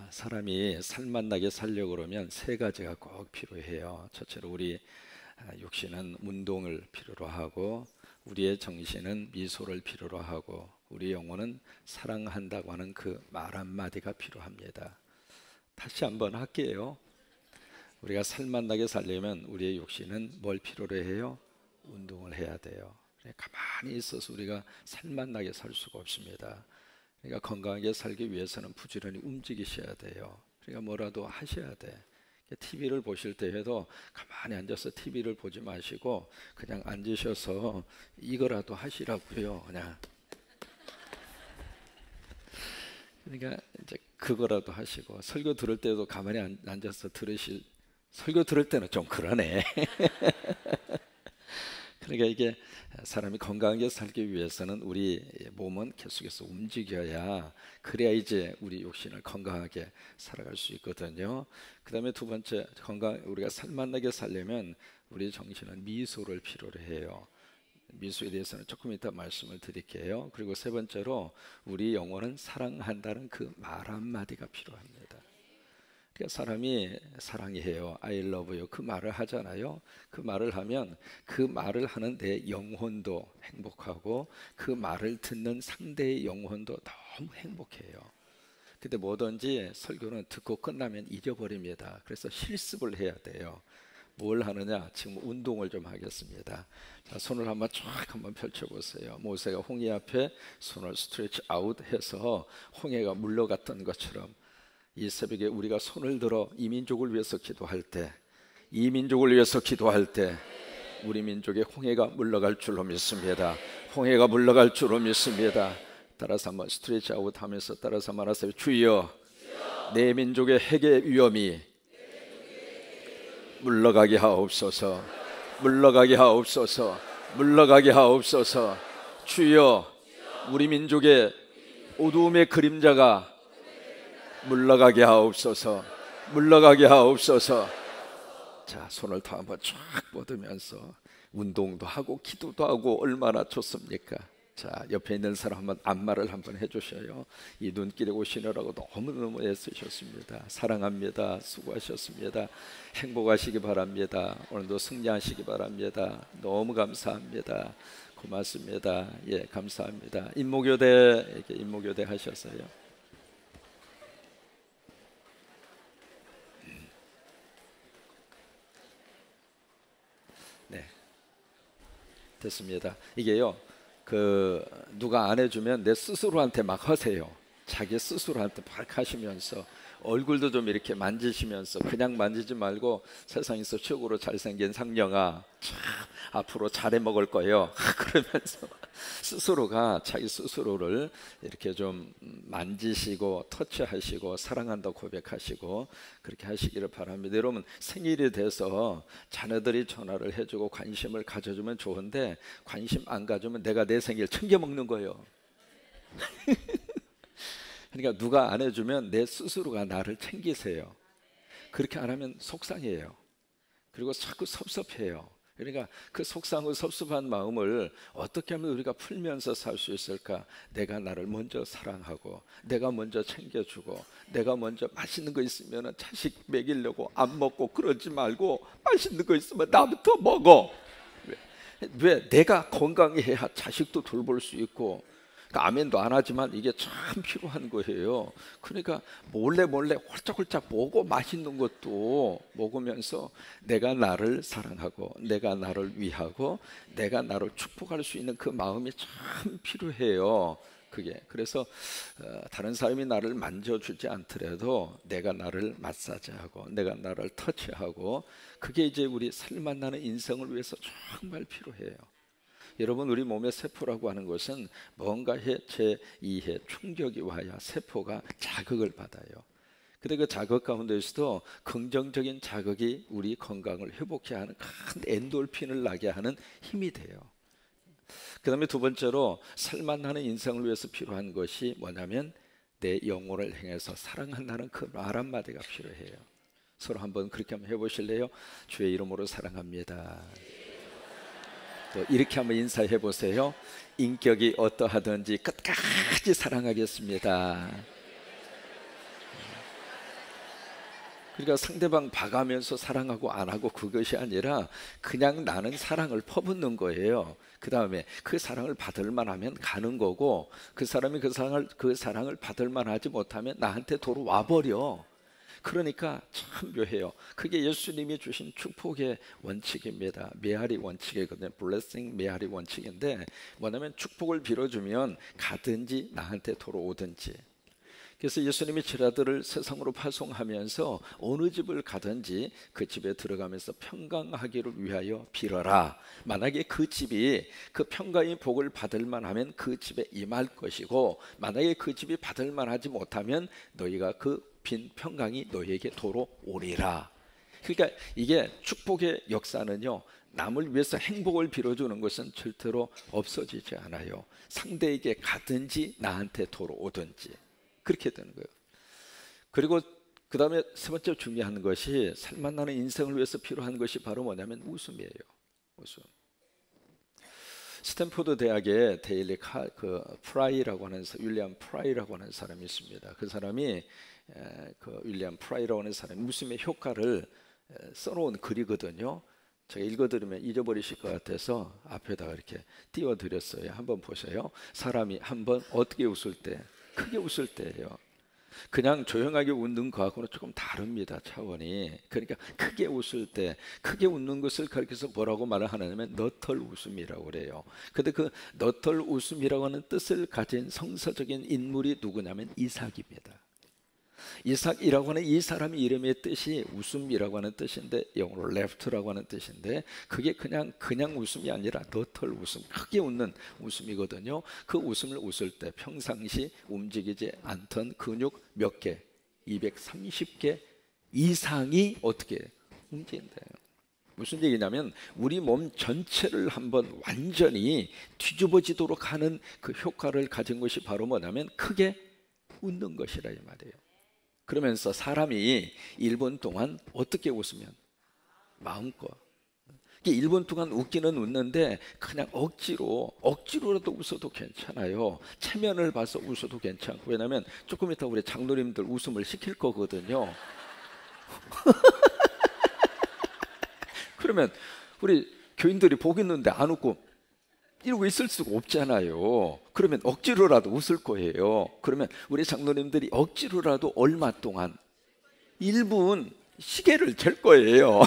사람이 살맛나게 살려고 그러면 세 가지가 꼭 필요해요. 첫째로 우리 육신은 운동을 필요로 하고, 우리의 정신은 미소를 필요로 하고, 우리 영혼은 사랑한다고 하는 그 말 한마디가 필요합니다. 다시 한번 할게요. 우리가 살맛나게 살려면 우리의 육신은 뭘 필요로 해요? 운동을 해야 돼요. 가만히 있어서 우리가 살맛나게 살 수가 없습니다. 그러니까 건강하게 살기 위해서는 부지런히 움직이셔야 돼요. 그러니까 뭐라도 하셔야 돼. TV를 보실 때에도 가만히 앉아서 TV를 보지 마시고 그냥 앉으셔서 이거라도 하시라고요. 그냥. 그러니까 이제 그거라도 하시고, 설교 들을 때도 가만히 앉아서 들으실, 설교 들을 때는 좀 그러네. 그러니까 이게 사람이 건강하게 살기 위해서는 우리 몸은 계속해서 움직여야, 그래야 이제 우리 육신을 건강하게 살아갈 수 있거든요. 그 다음에 두 번째, 우리가 살맛나게 살려면 우리 정신은 미소를 필요로 해요. 미소에 대해서는 조금 이따 말씀을 드릴게요. 그리고 세 번째로 우리 영혼은 사랑한다는 그 말 한마디가 필요합니다. 그러니까 사람이 사랑해요, I love you, 그 말을 하잖아요. 그 말을 하면 그 말을 하는 내 영혼도 행복하고, 그 말을 듣는 상대의 영혼도 너무 행복해요. 근데 뭐든지 설교는 듣고 끝나면 잊어버립니다. 그래서 실습을 해야 돼요. 뭘 하느냐? 지금 운동을 좀 하겠습니다. 자, 손을 한번 펼쳐보세요. 모세가 홍해 앞에 손을 스트레치 아웃 해서 홍해가 물러갔던 것처럼, 이 새벽에 우리가 손을 들어 이 민족을 위해서 기도할 때, 우리 민족의 홍해가 물러갈 줄로 믿습니다. 홍해가 물러갈 줄로 믿습니다. 따라서 한번 스트레치 아웃 하면서 따라서 말하세요. 주여, 내 민족의 핵의 위험이 물러가게 하옵소서. 주여, 우리 민족의 어두움의 그림자가 물러가게 하옵소서. 자, 손을 더 한번 쫙 뻗으면서 운동도 하고 기도도 하고 얼마나 좋습니까? 자, 옆에 있는 사람 한번 안마를 한번 해주셔요. 이 눈길에 오시느라고 너무너무 애쓰셨습니다. 사랑합니다. 수고하셨습니다. 행복하시기 바랍니다. 오늘도 승리하시기 바랍니다. 너무 감사합니다. 고맙습니다. 예, 감사합니다. 인목교대, 이렇게 인목교대 하셨어요. 네, 됐습니다. 이게요, 누가 안 해주면 내 스스로한테 막 하세요. 자기 스스로한테 막 하시면서 얼굴도 좀 이렇게 만지시면서, 그냥 만지지 말고 세상에서 최고로 잘생긴 상령아, 참 앞으로 잘해 먹을 거예요. 그러면서 스스로가 자기 스스로를 이렇게 좀 만지시고 터치하시고 사랑한다 고백하시고 그렇게 하시기를 바랍니다. 여러분, 생일이 돼서 자녀들이 전화를 해주고 관심을 가져주면 좋은데, 관심 안 가져주면 내가 내 생일 챙겨 먹는 거예요. 그러니까 누가 안 해주면 내 스스로가 나를 챙기세요. 그렇게 안 하면 속상해요. 그리고 자꾸 섭섭해요. 그러니까 그 속상하고 섭섭한 마음을 어떻게 하면 우리가 풀면서 살 수 있을까? 내가 나를 먼저 사랑하고, 내가 먼저 챙겨주고, 내가 먼저 맛있는 거 있으면 자식 먹이려고 안 먹고 그러지 말고, 맛있는 거 있으면 나부터 먹어. 왜? 내가 건강해야 자식도 돌볼 수 있고. 그러니까 아멘도 안 하지만 이게 참 필요한 거예요. 그러니까 몰래 홀짝홀짝 보고 맛있는 것도 먹으면서 내가 나를 사랑하고, 내가 나를 위하고, 내가 나를 축복할 수 있는 그 마음이 참 필요해요. 그게 그래서 다른 사람이 나를 만져주지 않더라도 내가 나를 마사지하고, 내가 나를 터치하고, 그게 이제 우리 살맛나는 인생을 위해서 정말 필요해요. 여러분, 우리 몸의 세포라고 하는 것은 뭔가의 제2의 충격이 와야 세포가 자극을 받아요. 근데 그 자극 가운데서도 긍정적인 자극이 우리 건강을 회복케 하는 큰 엔돌핀을 나게 하는 힘이 돼요. 그 다음에 두 번째로 살맛나는 인생을 위해서 필요한 것이 뭐냐면, 내 영혼을 향해서 사랑한다는 그 말 한마디가 필요해요. 서로 한번 그렇게 한번 해보실래요? 주의 이름으로 사랑합니다. 또 이렇게 한번 인사해 보세요. 인격이 어떠하든지 끝까지 사랑하겠습니다. 그러니까 상대방 봐가면서 사랑하고 안 하고 그것이 아니라 그냥 나는 사랑을 퍼붓는 거예요. 그 다음에 그 사랑을 받을 만하면 가는 거고, 그 사람이 그 사랑을 받을 만하지 못하면 나한테 도로 와버려. 그러니까 참 묘해요. 그게 예수님이 주신 축복의 원칙입니다. 메아리 원칙이거든요. 블레싱 메아리 원칙인데, 뭐냐면 축복을 빌어주면 가든지 나한테 도로 오든지. 그래서 예수님이 제자들을 세상으로 파송하면서 어느 집을 가든지 그 집에 들어가면서 평강하기를 위하여 빌어라. 만약에 그 집이 그 평강의 복을 받을 만하면 그 집에 임할 것이고, 만약에 그 집이 받을 만하지 못하면 너희가 그 빈 평강이 너희에게 도로 오리라. 그러니까 이게 축복의 역사는요, 남을 위해서 행복을 빌어주는 것은 절대로 없어지지 않아요. 상대에게 가든지 나한테 도로 오든지 그렇게 되는 거예요. 그리고 그 다음에 세 번째 중요한 것이, 살만나는 인생을 위해서 필요한 것이 바로 뭐냐면 웃음이에요. 웃음. 스탠포드 대학의 프라이라고 하는 윌리엄 프라이라고 하는 사람이 있습니다. 그 사람이 그 윌리엄 프라이라고 하는 사람이 웃음의 효과를 써놓은 글이거든요. 제가 읽어드리면 잊어버리실 것 같아서 앞에다가 이렇게 띄워드렸어요. 한번 보세요. 사람이 한번 어떻게 웃을 때, 크게 웃을 때예요. 그냥 조용하게 웃는 거하고는 조금 다릅니다, 차원이. 그러니까 크게 웃을 때, 크게 웃는 것을 가리켜서 뭐라고 말을 하냐면 너털 웃음이라고 그래요. 근데 그 너털 웃음이라고 하는 뜻을 가진 성서적인 인물이 누구냐면 이삭입니다. 이삭이라고 하는 이 사람의 이름의 뜻이 웃음이라고 하는 뜻인데, 영어로 left라고 하는 뜻인데, 그게 그냥 웃음이 아니라 너털 웃음, 크게 웃는 웃음이거든요. 그 웃음을 웃을 때 평상시 움직이지 않던 근육 몇 개, 230개 이상이 어떻게 움직인대요. 무슨 얘기냐면 우리 몸 전체를 한번 완전히 뒤집어지도록 하는 그 효과를 가진 것이 바로 뭐냐면 크게 웃는 것이라 이 말이에요. 그러면서 사람이 1분 동안 어떻게 웃으면 마음껏, 1분 동안 웃기는 웃는데 그냥 억지로라도 웃어도 괜찮아요. 체면을 봐서 웃어도 괜찮고. 왜냐하면 조금 이따 우리 장로님들 웃음을 시킬 거거든요. 그러면 우리 교인들이 복 있는데 안 웃고 이러고 있을 수가 없잖아요. 그러면 억지로라도 웃을 거예요. 그러면 우리 장로님들이 억지로라도 얼마 동안 1분 시계를 잴 거예요.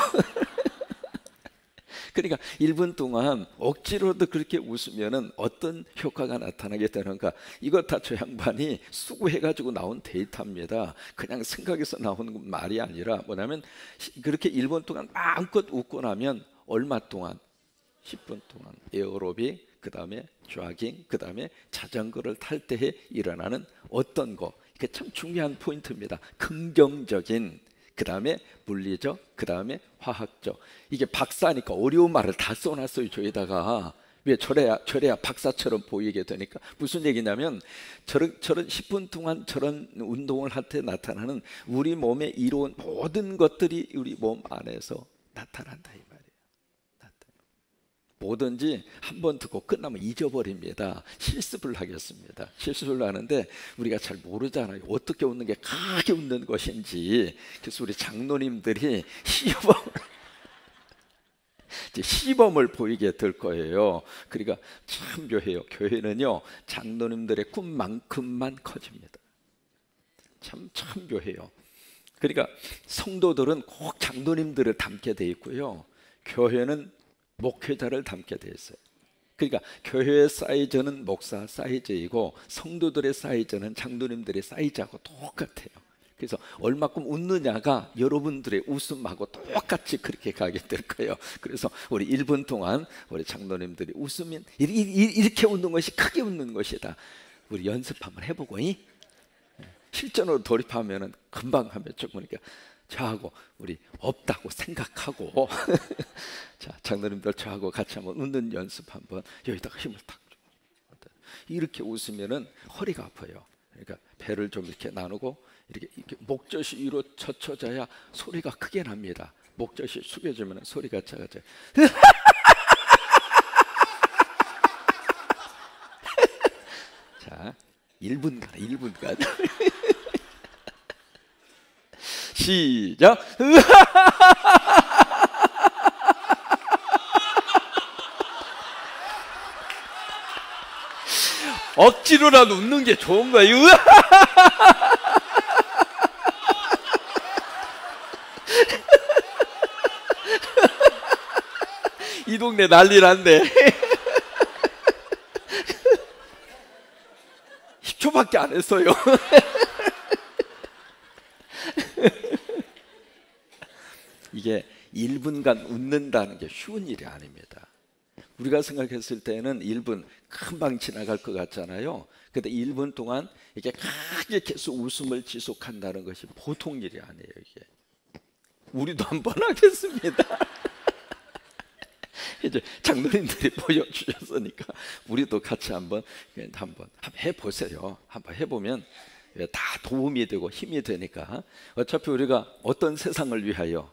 그러니까 1분 동안 억지로도 그렇게 웃으면 어떤 효과가 나타나게 되는가. 이거 다 저 양반이 수고해가지고 나온 데이터입니다. 그냥 생각해서 나오는 말이 아니라 뭐냐면 그렇게 1분 동안 마음껏 웃고 나면 얼마 동안? 10분 동안 에어로빅, 그 다음에 조깅, 그 다음에 자전거를 탈 때에 일어나는 어떤 거, 이게 참 중요한 포인트입니다. 긍정적인, 그 다음에 물리적, 그 다음에 화학적. 이게 박사니까 어려운 말을 다 써놨어요, 저에다가. 왜 저래야 박사처럼 보이게 되니까. 무슨 얘기냐면 저런 10분 동안 저런 운동을 할 때 나타나는 우리 몸에 이로운 모든 것들이 우리 몸 안에서 나타난다 이 말이에요. 뭐든지 한번 듣고 끝나면 잊어버립니다. 실습을 하겠습니다. 실습을 하는데 우리가 잘 모르잖아요. 어떻게 웃는 게 크게 웃는 것인지. 그래서 우리 장로님들이 시범을 보이게 될 거예요. 그러니까 참 묘해요. 교회는요, 장로님들의 꿈만큼만 커집니다. 참 묘해요. 그러니까 성도들은 꼭 장로님들을 닮게 돼 있고요, 교회는 목회자를 닮게 돼 있어요. 그러니까 교회의 사이즈는 목사 사이즈이고 성도들의 사이즈는 장로님들의 사이즈하고 똑같아요. 그래서 얼마큼 웃느냐가 여러분들의 웃음하고 똑같이 그렇게 가게 될 거예요. 그래서 우리 1분 동안 우리 장로님들이 웃으면 이렇게 웃는 것이 크게 웃는 것이다. 우리 연습 한번 해보고 실전으로 돌입하면 금방 하면 조금이니까 저하고 우리 없다고 생각하고 자, 장로님들 저하고 같이 한번 웃는 연습 한번, 여기다가 힘을 탁 줘. 이렇게 웃으면은 허리가 아파요. 그러니까 배를 좀 이렇게 나누고 이렇게 목젖이 위로 젖혀져야 소리가 크게 납니다. 목젖이 숙여지면 소리가 작아져요. 자, 1분간 시작. 억지로라도 웃는 게 좋은 거예요. 이 동네 난리 난데 10초밖에 안 했어요. 이게 1분간 웃는다는 게 쉬운 일이 아닙니다. 우리가 생각했을 때는 1분 금방 지나갈 것 같잖아요. 근데 1분 동안 이게 크게 계속 웃음을 지속한다는 것이 보통 일이 아니에요. 이게 우리도 한번 하겠습니다. 이제 장로님들이 보여주셨으니까 우리도 같이 한번 해보세요. 한번 해보면 다 도움이 되고 힘이 되니까. 어차피 우리가 어떤 세상을 위하여,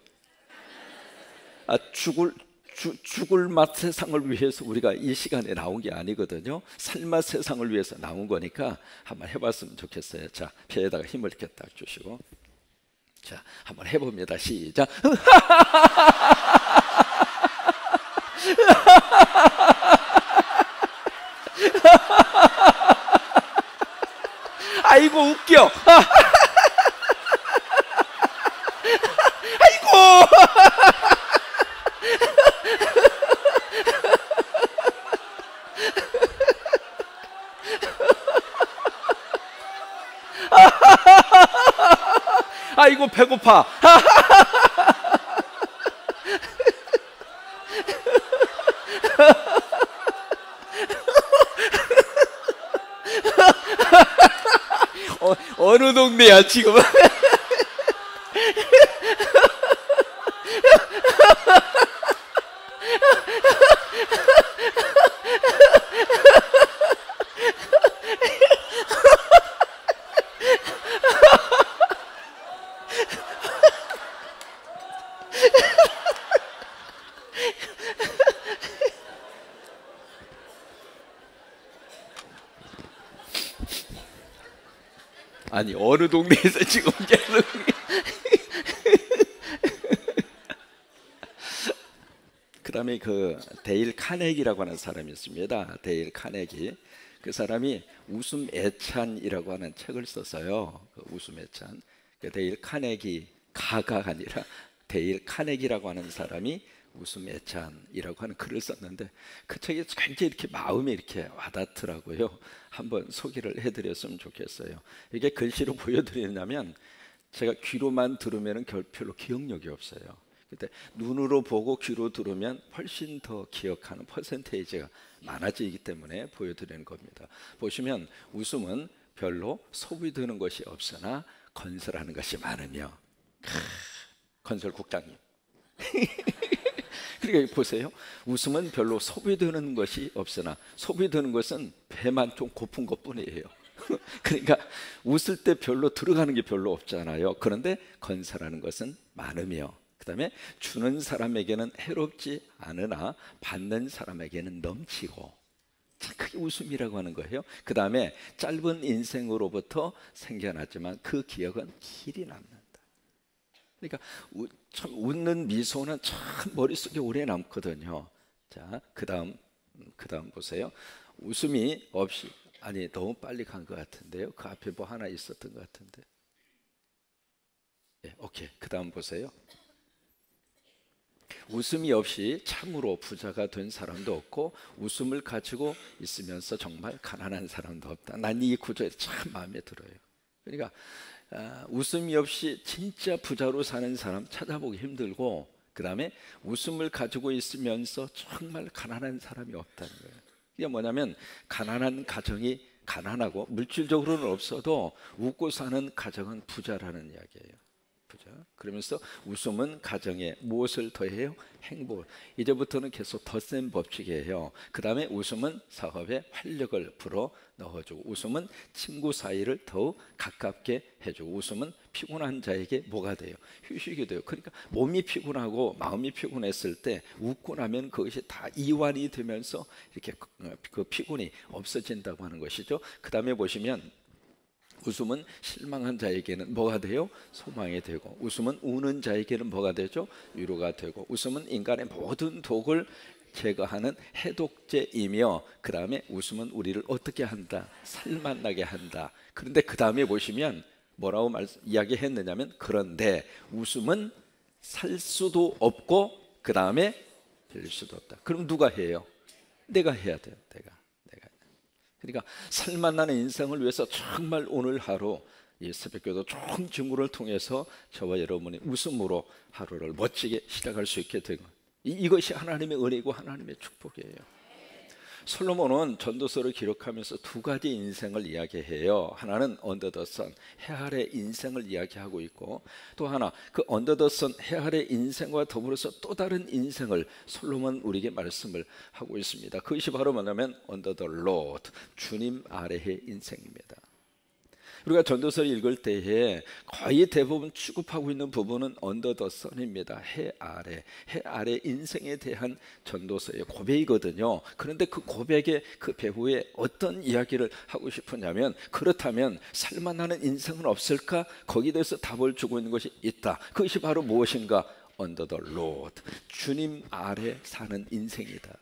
죽을 맛 세상을 위해서 우리가 이 시간에 나온 게 아니거든요. 살맛 세상을 위해서 나온 거니까 한번 해봤으면 좋겠어요. 자, 폐에다가 힘을 이렇게 딱 주시고, 자, 한번 해봅니다. 시작. 아이고 웃겨. 아이고. 아이고 배고파. 어느 동네야 지금? 아니 어느 동네에서 지금 계속 그다음에 그 데일 카네기라고 하는 사람이 있습니다. 데일 카네기. 그 사람이 웃음 애찬이라고 하는 책을 썼어요. 그 웃음 애찬. 그 데일 카네기 가가 아니라 데일 카네기라고 하는 사람이 웃음 애찬이라고 하는 글을 썼는데 그 책이 굉장히 이렇게 마음이 이렇게 와닿더라고요. 한번 소개를 해드렸으면 좋겠어요. 이게 글씨로 보여드리냐면 제가 귀로만 들으면 별로 기억력이 없어요. 근데 눈으로 보고 귀로 들으면 훨씬 더 기억하는 퍼센테이지가 많아지기 때문에 보여드리는 겁니다. 보시면 웃음은 별로 소비되는 것이 없으나 건설하는 것이 많으며. 건설국장님. 그러니까 보세요. 웃음은 별로 소비되는 것이 없으나 소비되는 것은 배만 좀 고픈 것뿐이에요. 그러니까 웃을 때 별로 들어가는 게 별로 없잖아요. 그런데 건설하는 것은 많으며, 그 다음에 주는 사람에게는 해롭지 않으나 받는 사람에게는 넘치고. 그게 웃음이라고 하는 거예요. 그 다음에 짧은 인생으로부터 생겨났지만 그 기억은 길이 남는다. 그러니까 참 웃는 미소는 참 머릿속에 오래 남거든요. 자, 그 다음 보세요. 웃음이 없이, 아니 너무 빨리 간 것 같은데요. 그 앞에 뭐 하나 있었던 것 같은데. 네, 오케이. 그 다음 보세요. 웃음이 없이 참으로 부자가 된 사람도 없고 웃음을 가지고 있으면서 정말 가난한 사람도 없다. 난 이 구조에 참 마음에 들어요. 그러니까 웃음이 없이 진짜 부자로 사는 사람 찾아보기 힘들고, 그 다음에 웃음을 가지고 있으면서 정말 가난한 사람이 없다는 거예요. 이게 뭐냐면 가난한 가정이 가난하고 물질적으로는 없어도 웃고 사는 가정은 부자라는 이야기예요. 부자. 그러면서 웃음은 가정에 무엇을 더해요? 행복. 이제부터는 계속 덧셈 법칙이에요. 그 다음에 웃음은 사업에 활력을 불어 넣어주고, 웃음은 친구 사이를 더욱 가깝게 해주고, 웃음은 피곤한 자에게 뭐가 돼요? 휴식이 돼요. 그러니까 몸이 피곤하고 마음이 피곤했을 때 웃고 나면 그것이 다 이완이 되면서 이렇게 그 피곤이 없어진다고 하는 것이죠. 그 다음에 보시면 웃음은 실망한 자에게는 뭐가 돼요? 소망이 되고, 웃음은 우는 자에게는 뭐가 되죠? 위로가 되고, 웃음은 인간의 모든 독을 제거하는 해독제이며, 그 다음에 웃음은 우리를 어떻게 한다? 살만나게 한다. 그런데 그 다음에 보시면 뭐라고 이야기했느냐면, 그런데 웃음은 살 수도 없고 그 다음에 될 수도 없다. 그럼 누가 해요? 내가 해야 돼요. 내가. 그러니까 살만나는 인생을 위해서 정말 오늘 하루 이 새벽기도 좋은 증거를 통해서 저와 여러분이 웃음으로 하루를 멋지게 시작할 수 있게 된 것. 이것이 하나님의 은혜이고 하나님의 축복이에요. 솔로몬은 전도서를 기록하면서 두 가지 인생을 이야기해요. 하나는 언더 더 선, 해 아래 인생을 이야기하고 있고, 또 하나 그 언더 더 선, 해 아래 인생과 더불어서 또 다른 인생을 솔로몬 우리에게 말씀을 하고 있습니다. 그것이 바로 뭐냐면 언더 더 로드, 주님 아래의 인생입니다. 우리가 전도서를 읽을 때에 거의 대부분 취급하고 있는 부분은 언더 더 선입니다. 해 아래 인생에 대한 전도서의 고백이거든요. 그런데 그 고백의 그 배후에 어떤 이야기를 하고 싶으냐면, 그렇다면 살만하는 인생은 없을까? 거기에 대해서 답을 주고 있는 것이 있다. 그것이 바로 무엇인가? 언더 더 로드, 주님 아래 사는 인생이다.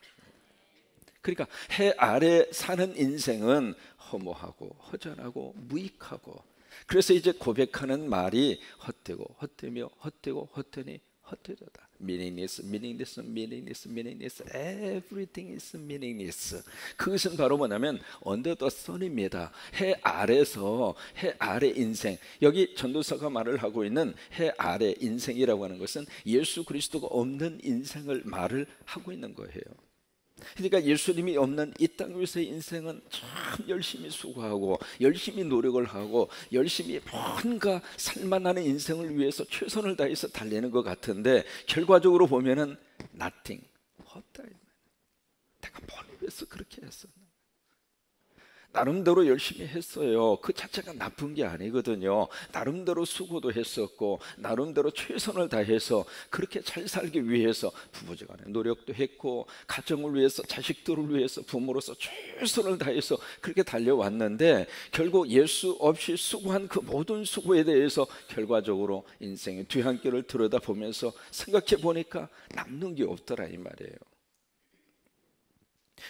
그러니까 해 아래 사는 인생은 허무하고 허전하고 무익하고, 그래서 이제 고백하는 말이 헛되고 헛되며 헛되고 헛되니 헛되도다. meaningless, meaningless, meaningless, meaningless, everything is meaningless. 그것은 바로 뭐냐면 under the sun입니다. 해 아래서, 해 아래 인생, 여기 전도서가 말을 하고 있는 해 아래 인생이라고 하는 것은 예수 그리스도가 없는 인생을 말을 하고 있는 거예요. 그러니까 예수님이 없는 이 땅 위에서의 인생은 참 열심히 수고하고 열심히 노력을 하고 열심히 뭔가 살만하는 인생을 위해서 최선을 다해서 달리는 것 같은데, 결과적으로 보면은 nothing, 없다. 내가 뭘 위해서 그렇게 했었나? 나름대로 열심히 했어요. 그 자체가 나쁜 게 아니거든요. 나름대로 수고도 했었고 나름대로 최선을 다해서 그렇게 잘 살기 위해서 부부지간에 노력도 했고, 가정을 위해서, 자식들을 위해서 부모로서 최선을 다해서 그렇게 달려왔는데, 결국 예수 없이 수고한 그 모든 수고에 대해서 결과적으로 인생의 뒤안길을 들여다보면서 생각해 보니까 남는 게 없더라 이 말이에요.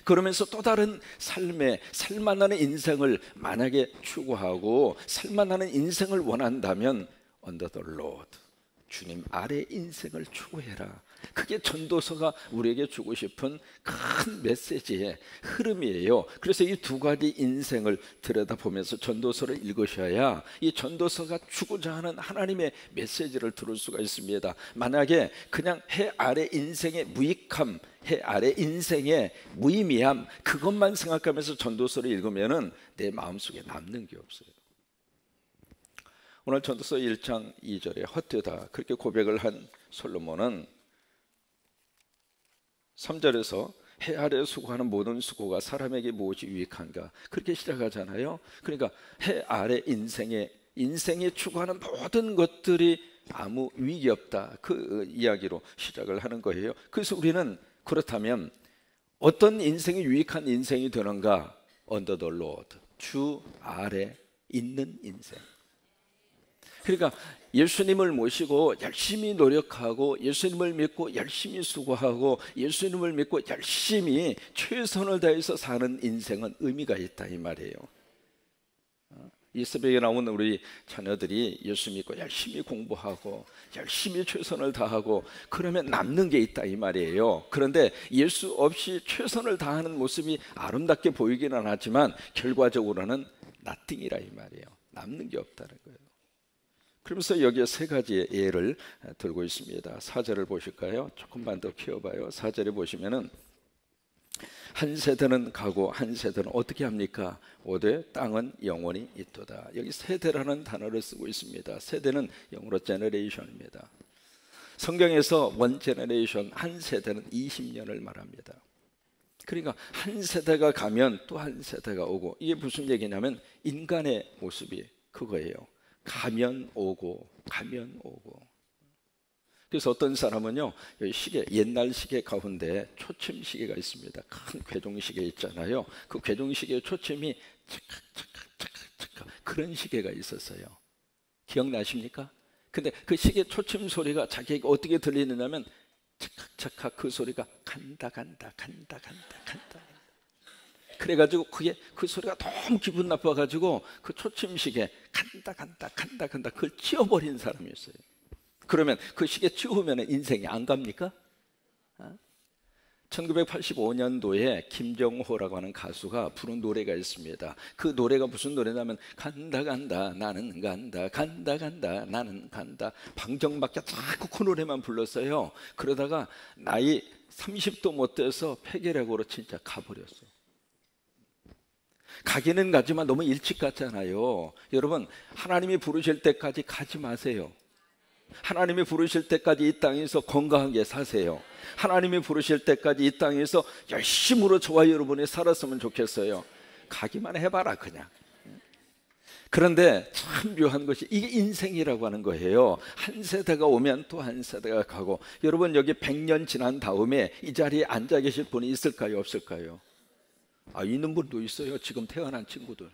그러면서 또 다른 삶에 살만하는 인생을 만약에 추구하고 살만하는 인생을 원한다면 under the Lord, 주님 아래 인생을 추구해라. 그게 전도서가 우리에게 주고 싶은 큰 메시지의 흐름이에요. 그래서 이 두 가지 인생을 들여다보면서 전도서를 읽으셔야 이 전도서가 주고자 하는 하나님의 메시지를 들을 수가 있습니다. 만약에 그냥 해 아래 인생의 무익함, 해 아래 인생의 무의미함, 그것만 생각하면서 전도서를 읽으면은 내 마음속에 남는 게 없어요. 오늘 전도서 1장 2절에 헛되다 그렇게 고백을 한 솔로몬은 3절에서 해 아래 수고하는 모든 수고가 사람에게 무엇이 유익한가 그렇게 시작하잖아요. 그러니까 해 아래 인생에 추구하는 모든 것들이 아무 유익이 없다, 그 이야기로 시작을 하는 거예요. 그래서 우리는 그렇다면 어떤 인생이 유익한 인생이 되는가? under the Lord, 주 아래 있는 인생. 그러니까 예수님을 모시고 열심히 노력하고 예수님을 믿고 열심히 수고하고 예수님을 믿고 열심히 최선을 다해서 사는 인생은 의미가 있다 이 말이에요. 이 새벽에 나온 우리 자녀들이 예수 믿고 열심히 공부하고 열심히 최선을 다하고 그러면 남는 게 있다 이 말이에요. 그런데 예수 없이 최선을 다하는 모습이 아름답게 보이기는 하지만 결과적으로는 nothing이라 이 말이에요. 남는 게 없다는 거예요. 그러면서 여기에 세 가지의 예를 들고 있습니다. 4절을 보실까요? 조금만 더 키워봐요. 4절에 보시면은 한 세대는 가고 한 세대는 어떻게 합니까? 오되 땅은 영원히 있도다. 여기 세대라는 단어를 쓰고 있습니다. 세대는 영어로 generation입니다. 성경에서 one generation, 한 세대는 20년을 말합니다. 그러니까 한 세대가 가면 또 한 세대가 오고, 이게 무슨 얘기냐면 인간의 모습이 그거예요. 가면 오고 가면 오고. 그래서 어떤 사람은요, 여기 시계, 옛날 시계 가운데 초침 시계가 있습니다. 큰 괴종 시계 있잖아요. 그 괴종 시계의 초침이 착각 착각 착각 착각 그런 시계가 있었어요. 기억나십니까? 근데 그 시계 초침 소리가 자기에게 어떻게 들리느냐면 찰칵찰칵 그 소리가 간다 간다 간다 간다 간다. 그래가지고 그 소리가 너무 기분 나빠가지고 그 초침시계 간다 간다 간다 간다 그걸 치워버린 사람이 있어요. 그러면 그 시계 치우면 인생이 안 갑니까? 1985년도에 김정호라고 하는 가수가 부른 노래가 있습니다. 그 노래가 무슨 노래냐면 간다 간다 나는 간다 간다 간다 나는 간다. 방정밖에 자꾸 그 노래만 불렀어요. 그러다가 나이 30도 못 돼서 폐결핵으로 진짜 가버렸어. 가기는 가지만 너무 일찍 갔잖아요. 여러분, 하나님이 부르실 때까지 가지 마세요. 하나님이 부르실 때까지 이 땅에서 건강하게 사세요. 하나님이 부르실 때까지 이 땅에서 열심으로 저와 여러분이 살았으면 좋겠어요. 가기만 해봐라 그냥. 그런데 참 묘한 것이 이게 인생이라고 하는 거예요. 한 세대가 오면 또 한 세대가 가고, 여러분 여기 100년 지난 다음에 이 자리에 앉아 계실 분이 있을까요, 없을까요? 있는 분도 있어요. 지금 태어난 친구들.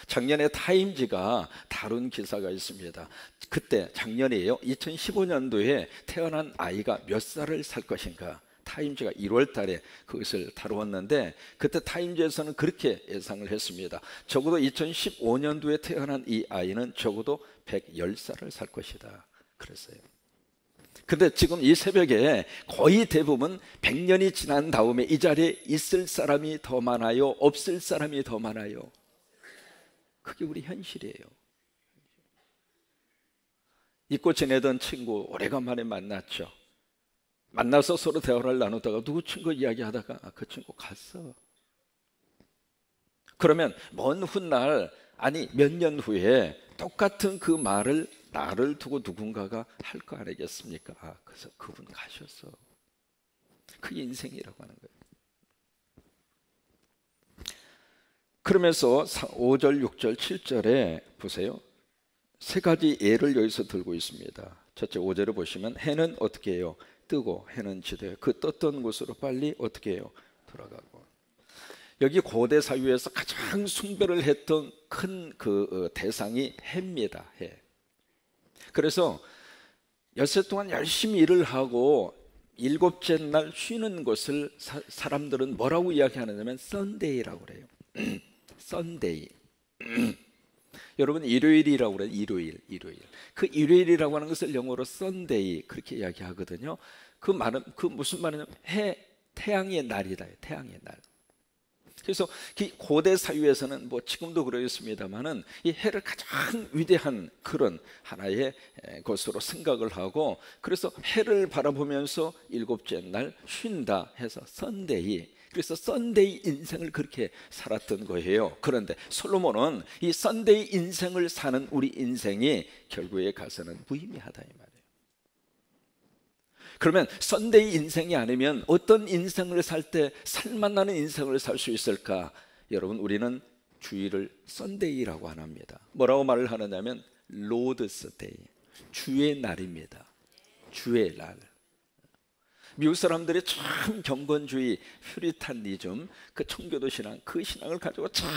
작년에 타임지가 다룬 기사가 있습니다. 그때 작년이에요. 2015년도에 태어난 아이가 몇 살을 살 것인가. 타임지가 1월 달에 그것을 다루었는데, 그때 타임지에서는 그렇게 예상을 했습니다. 적어도 2015년도에 태어난 이 아이는 적어도 110살을 살 것이다 그랬어요. 근데 지금 이 새벽에 거의 대부분 100년이 지난 다음에 이 자리에 있을 사람이 더 많아요, 없을 사람이 더 많아요? 그게 우리 현실이에요. 잊고 지내던 친구 오래간만에 만났죠. 만나서 서로 대화를 나누다가 누구 친구 이야기하다가 그 친구 갔어. 그러면 먼 훗날, 아니 몇 년 후에 똑같은 그 말을 나를 두고 누군가가 할 거 아니겠습니까? 그래서 그분 가셨어. 그게 인생이라고 하는 거예요. 그러면서 5절, 6절, 7절에 보세요. 세 가지 예를 여기서 들고 있습니다. 첫째 5절을 보시면 해는 어떻게 해요? 뜨고 해는 지되 그 떴던 곳으로 빨리 어떻게 해요? 돌아가고. 여기 고대 사회에서 가장 숭배를 했던 큰 그 대상이 해입니다. 해. 그래서 엿새 동안 열심히 일을 하고 일곱째 날 쉬는 것을 사람들은 뭐라고 이야기하느냐면 썬데이라고 그래요. 썬데이. 여러분 일요일이라고 그래요. 일요일. 그 일요일이라고 하는 것을 영어로 썬데이 그렇게 이야기하거든요. 그 말은 무슨 말이냐면 태양의 날이다. 태양의 날. 그래서 고대 사회에서는 뭐 지금도 그렇습니다만은 이 해를 가장 위대한 그런 하나의 것으로 생각을 하고, 그래서 해를 바라보면서 일곱째 날 쉰다 해서 썬데이. 그래서 썬데이 인생을 그렇게 살았던 거예요. 그런데 솔로몬은 이 썬데이 인생을 사는 우리 인생이 결국에 가서는 무의미하다 이 말이에요. 그러면 썬데이 인생이 아니면 어떤 인생을 살 때 살만나는 인생을 살 수 있을까? 여러분, 우리는 주일을 썬데이라고 안 합니다. 뭐라고 말을 하느냐면 로드스 데이, 주의 날입니다. 주의 날. 미국 사람들이 참 경건주의, 퓨리탄니즘, 그 청교도 신앙, 그 신앙을 가지고 참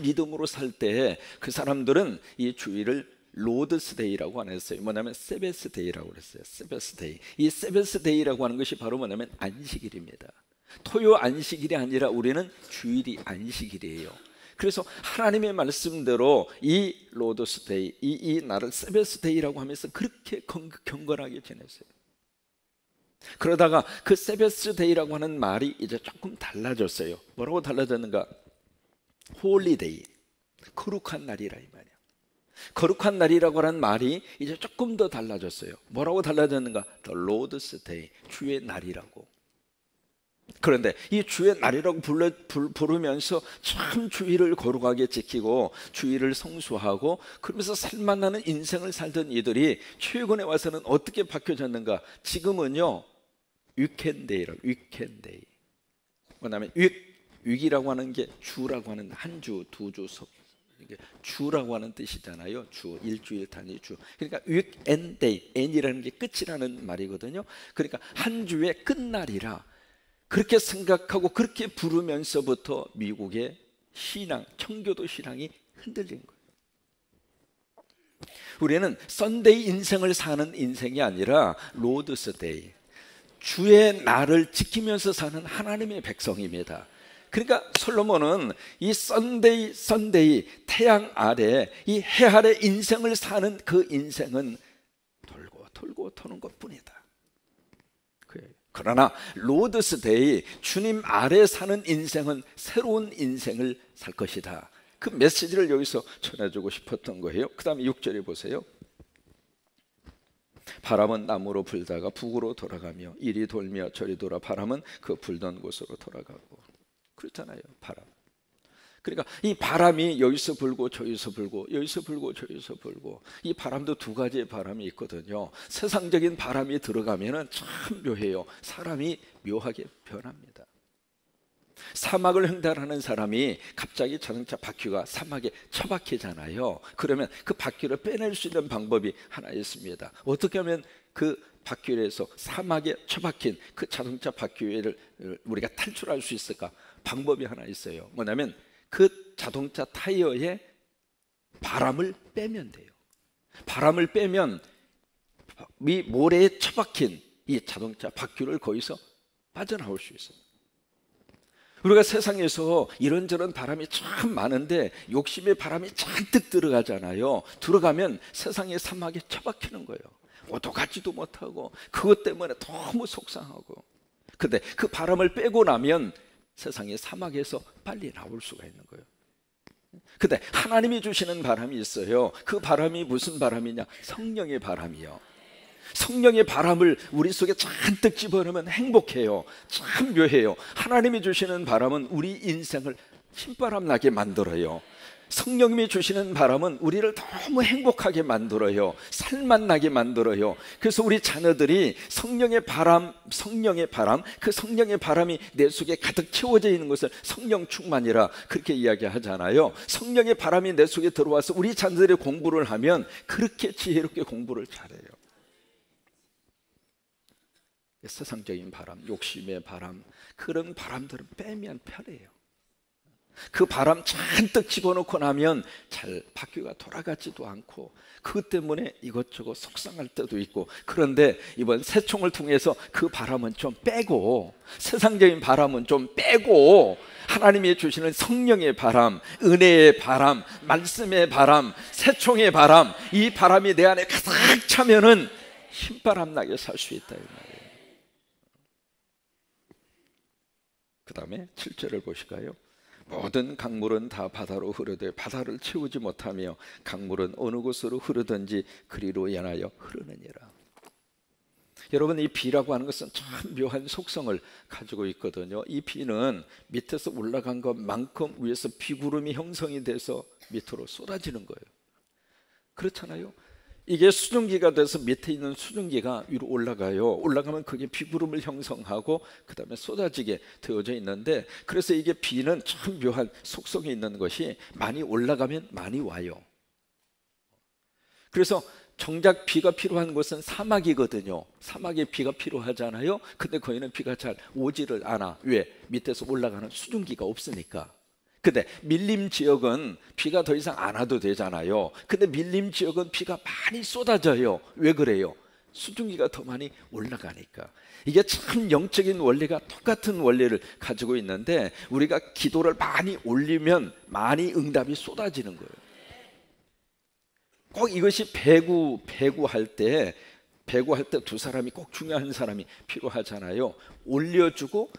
믿음으로 살 때 그 사람들은 이 주일을 로드스데이라고 안 했어요. 뭐냐면 세베스데이라고 그랬어요. 세베스데이. 이 세베스데이라고 하는 것이 바로 뭐냐면 안식일입니다. 토요 안식일이 아니라 우리는 주일이 안식일이에요. 그래서 하나님의 말씀대로 이 로드스데이, 이 날을 세베스데이라고 하면서 그렇게 경건하게 지냈어요. 그러다가 그 세베스데이라고 하는 말이 이제 조금 달라졌어요. 뭐라고 달라졌는가? 홀리데이, 거룩한 날이라 이 말이야. 거룩한 날이라고 하는 말이 이제 조금 더 달라졌어요. 뭐라고 달라졌는가? The Lord's Day, 주의 날이라고. 그런데 이 주의 날이라고 부르면서 참 주일을 거룩하게 지키고 주일을 성수하고 그러면서 살만나는 인생을 살던 이들이 최근에 와서는 어떻게 바뀌어졌는가? 지금은요 위켄데이라고. 위켄데이 뭐냐면 위기라고 하는 게 주라고 하는 한 주, 두 주, 이게 주라고 하는 뜻이잖아요. 주, 일주일 단위 주. 그러니까 위켄데이, N이라는 게 끝이라는 말이거든요. 그러니까 한 주의 끝날이라 그렇게 생각하고 그렇게 부르면서부터 미국의 신앙, 청교도 신앙이 흔들린 거예요. 우리는 썬데이 인생을 사는 인생이 아니라 로드스 데이, 주의 날을 지키면서 사는 하나님의 백성입니다. 그러니까 솔로몬은 이 썬데이 태양 아래 이 해 아래 인생을 사는 그 인생은 돌고 도는 것뿐이다. 그러나 로드스 데이, 주님 아래 사는 인생은 새로운 인생을 살 것이다. 그 메시지를 여기서 전해주고 싶었던 거예요. 그 다음에 6절에 보세요. 바람은 남으로 불다가 북으로 돌아가며 이리 돌며 저리 돌아 바람은 그 불던 곳으로 돌아가고. 그렇잖아요, 바람. 그러니까 이 바람이 여기서 불고 저기서 불고 여기서 불고 저기서 불고, 이 바람도 두 가지의 바람이 있거든요. 세상적인 바람이 들어가면 참 묘해요. 사람이 묘하게 변합니다. 사막을 횡단하는 사람이 갑자기 자동차 바퀴가 사막에 처박히잖아요. 그러면 그 바퀴를 빼낼 수 있는 방법이 하나 있습니다. 어떻게 하면 그 바퀴에서 사막에 처박힌 그 자동차 바퀴를 우리가 탈출할 수 있을까? 방법이 하나 있어요. 뭐냐면 그 자동차 타이어에 바람을 빼면 돼요. 바람을 빼면 이 모래에 처박힌 이 자동차 바퀴를 거기서 빠져나올 수 있어요. 우리가 세상에서 이런저런 바람이 참 많은데 욕심의 바람이 잔뜩 들어가잖아요. 들어가면 세상의 사막에 처박히는 거예요. 오도 가지도 못하고 그것 때문에 너무 속상하고. 근데 그 바람을 빼고 나면 세상의 사막에서 빨리 나올 수가 있는 거예요. 근데 하나님이 주시는 바람이 있어요. 그 바람이 무슨 바람이냐? 성령의 바람이요. 성령의 바람을 우리 속에 잔뜩 집어넣으면 행복해요. 참 묘해요. 하나님이 주시는 바람은 우리 인생을 신바람 나게 만들어요. 성령님이 주시는 바람은 우리를 너무 행복하게 만들어요. 살맛 나게 만들어요. 그래서 우리 자녀들이 성령의 바람, 그 성령의 바람이 내 속에 가득 채워져 있는 것을 성령 충만이라 그렇게 이야기하잖아요. 성령의 바람이 내 속에 들어와서 우리 자녀들이 공부를 하면 그렇게 지혜롭게 공부를 잘해요. 세상적인 바람, 욕심의 바람, 그런 바람들은 빼면 편해요. 그 바람 잔뜩 집어넣고 나면 잘 바퀴가 돌아가지도 않고, 그것 때문에 이것저것 속상할 때도 있고. 그런데 이번 새총을 통해서 그 바람은 좀 빼고, 세상적인 바람은 좀 빼고, 하나님이 주시는 성령의 바람, 은혜의 바람, 말씀의 바람, 새총의 바람, 이 바람이 내 안에 가득 차면은 신바람 나게 살 수 있다 이 말이에요. 그 다음에 7절을 보실까요? 모든 강물은 다 바다로 흐르되 바다를 채우지 못하며 강물은 어느 곳으로 흐르든지 그리로 인하여 흐르느니라. 여러분, 이 비라고 하는 것은 참 묘한 속성을 가지고 있거든요. 이 비는 밑에서 올라간 것만큼 위에서 비구름이 형성이 돼서 밑으로 쏟아지는 거예요. 그렇잖아요. 이게 수증기가 돼서 밑에 있는 수증기가 위로 올라가요. 올라가면 그게 비구름을 형성하고 그 다음에 쏟아지게 되어져 있는데, 그래서 이게 비는 참 묘한 속성이 있는 것이 많이 올라가면 많이 와요. 그래서 정작 비가 필요한 곳은 사막이거든요. 사막에 비가 필요하잖아요. 근데 거기는 비가 잘 오지를 않아. 왜? 밑에서 올라가는 수증기가 없으니까. 근데 밀림 지역은 비가 더 이상 안 와도 되잖아요. 근데 밀림 지역은 비가 많이 쏟아져요. 왜 그래요? 수증기가 더 많이 올라가니까. 이게 참 영적인 원리가 똑같은 원리를 가지고 있는데, 우리가 기도를 많이 올리면 많이 응답이 쏟아지는 거예요. 꼭 이것이 배구할 때 두 사람이 꼭 중요한 사람이 필요하잖아요. 올려주고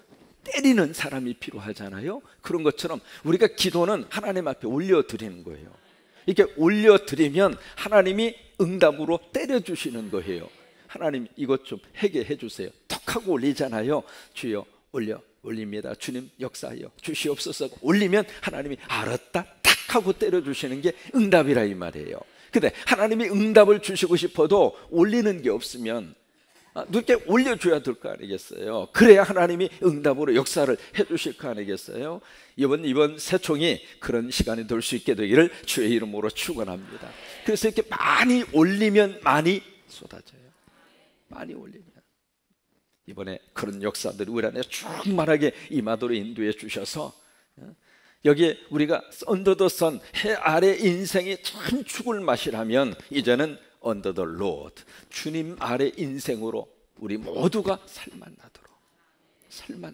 때리는 사람이 필요하잖아요. 그런 것처럼 우리가 기도는 하나님 앞에 올려드리는 거예요. 이렇게 올려드리면 하나님이 응답으로 때려주시는 거예요. 하나님 이것 좀 해결해 주세요. 턱 하고 올리잖아요. 주여 올립니다. 주님 역사하여 주시옵소서. 올리면 하나님이 알았다 탁 하고 때려주시는 게 응답이라 이 말이에요. 근데 하나님이 응답을 주시고 싶어도 올리는 게 없으면 누게 올려줘야 될 거 아니겠어요? 그래야 하나님이 응답으로 역사를 해주실 거 아니겠어요? 이번 새총이 그런 시간이 될 수 있게 되기를 주의 이름으로 축원합니다. 그래서 이렇게 많이 올리면 많이 쏟아져요. 많이 올리면. 이번에 그런 역사들이 우리 안에 충만하게 임하도록 인도해 주셔서 여기에 우리가 언더 더 선, 해 아래 인생이 참 죽을 맛이라면 이제는 언더 더 로드, 주님 아래 인생으로 우리 모두가 살만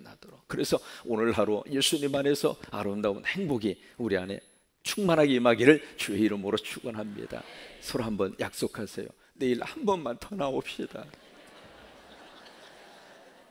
나도록. 그래서 오늘 하루 예수님 안에서 아름다운 행복이 우리 안에 충만하게 임하기를 주의 이름으로 축원합니다. 서로 한번 약속하세요. 내일 한 번만 더 나옵시다.